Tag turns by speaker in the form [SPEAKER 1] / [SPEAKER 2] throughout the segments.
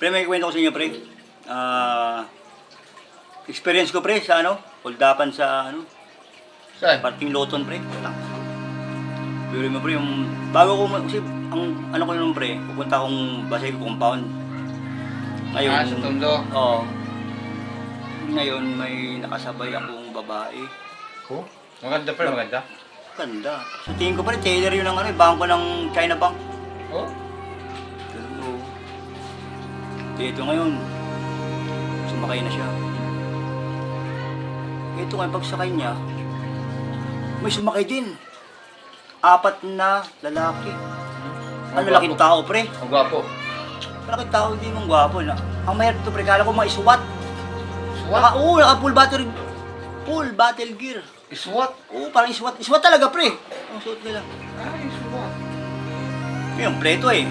[SPEAKER 1] Pre, may kwento ko sa inyo, pre. Experience ko, pre, sa holdapan sa,
[SPEAKER 2] Saan?
[SPEAKER 1] parting Loton, pre. Pero mo, pre, yung, bago ko, kasi, ang ko nun, pre, pupunta akong Basay compound. Ngayon,
[SPEAKER 2] Sa Tondo.
[SPEAKER 1] Oo. Ngayon, may nakasabay akong babae.
[SPEAKER 2] Ko? Maganda pa, maganda.
[SPEAKER 1] Ganda. Sa tingin ko, pre, tailor yun ng bangko ng China Bank.
[SPEAKER 2] Oh?
[SPEAKER 1] Pero, ito ngayon, sumakay na siya. Ito ngayon, pagsakay niya, may sumakay din. 4 na lalaki. Ang lalaking tao, pre.
[SPEAKER 2] Ang gwapo.
[SPEAKER 1] Lalaking tao, hindi mong gwapo. Ang mahirap ito, pre, kala ko mga iswat.
[SPEAKER 2] Iswat?
[SPEAKER 1] Naka full battle gear.
[SPEAKER 2] Iswat?
[SPEAKER 1] Oo, parang iswat. Iswat talaga, pre. Ang suot nila.
[SPEAKER 2] Ay, iswat.
[SPEAKER 1] Yung pre to eh.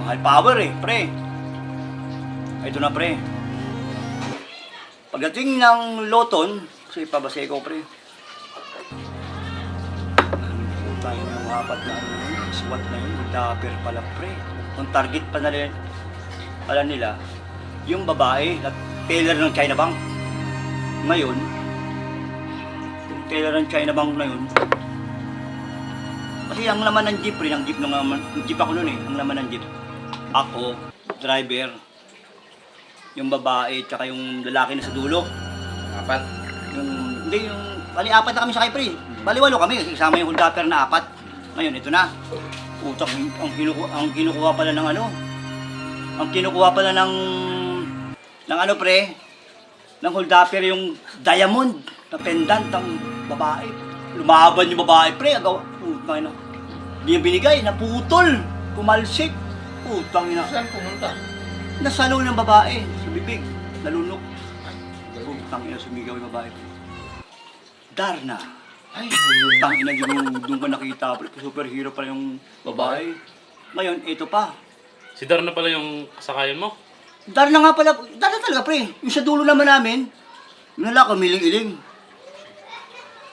[SPEAKER 1] High power eh, pre. Ito na, pre. Pagdating ng Loton, kasi pabasay ko, pre. Tayo yung 4 na SWAT na yun, dapper pala, pre. Ang target pala nila, yung babae na teller ng China Bank. Ngayon, yung teller ng China Bank na yun, kasi ang laman ng jeep, pre, ng jeep ako noon eh, ang laman ng jeep. Ako, driver, yung babae, tsaka yung lalaki na sa dulo.
[SPEAKER 2] 4?
[SPEAKER 1] Hindi, bali 4 na kami sakay, pre. Bali 8 kami, kasama yung holdapper na 4. Ngayon, ito na. Utak, ang kinukuha pala ng ang kinukuha pala ng pre, ng holdapper yung diamond na pendant ng babae. Lumaban yung babae, pre. Utang ina. Hindi yung binigay, naputol. Pumalsik. Utang ina.
[SPEAKER 2] Saan pumunta?
[SPEAKER 1] Nasalo ng babae sa bibig. Nalunok. Utang ina, sumigaw yung babae. Darna.
[SPEAKER 2] Ay,
[SPEAKER 1] Utang ina, doon ko nakita. Superhero pala yung babae. Ngayon, ito pa.
[SPEAKER 3] Si Darna pala yung kasakayan mo?
[SPEAKER 1] Darna nga pala. Darna talaga, pre. Yung sa dulo naman namin, yung lalaki, miling-iling.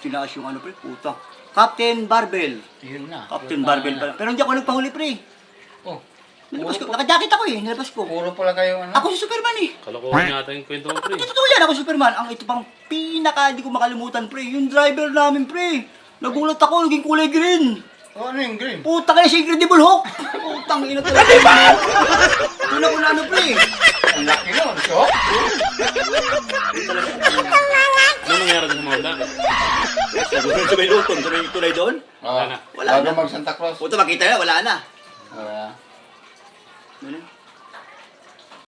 [SPEAKER 1] Tinaas yung pre, puta. Captain Barbell.
[SPEAKER 2] yun na.
[SPEAKER 1] Captain Barbell pala. Pero hindi ako nagpahuli, pre.
[SPEAKER 2] Oh,
[SPEAKER 1] Nilabas ko. Nakajakit ako eh. Nilabas ko.
[SPEAKER 2] puro pala kayo
[SPEAKER 1] Ako si Superman eh.
[SPEAKER 3] Kalokohan yata yung kwento mo, pre.
[SPEAKER 1] Hindi totoo yan. Ako si Superman. Ang ito pang hindi ko makalimutan, pre. Yung driver namin, pre. Nagulat ako. Naging kulay green.
[SPEAKER 2] Oh, ano yung green?
[SPEAKER 1] Puta kayo si Incredible Hulk. Putang ina talaga. Tuna ko na pre.
[SPEAKER 2] Ang laki nun, so?
[SPEAKER 3] Ano nangyari sa mga handa?
[SPEAKER 1] Sa may Luton, sa may tulay doon.
[SPEAKER 2] Ah,
[SPEAKER 1] Wala
[SPEAKER 2] bago
[SPEAKER 1] na.
[SPEAKER 2] mag Santa Claus.
[SPEAKER 1] Puta, makita na, wala na.
[SPEAKER 2] Wala.
[SPEAKER 1] Ganun.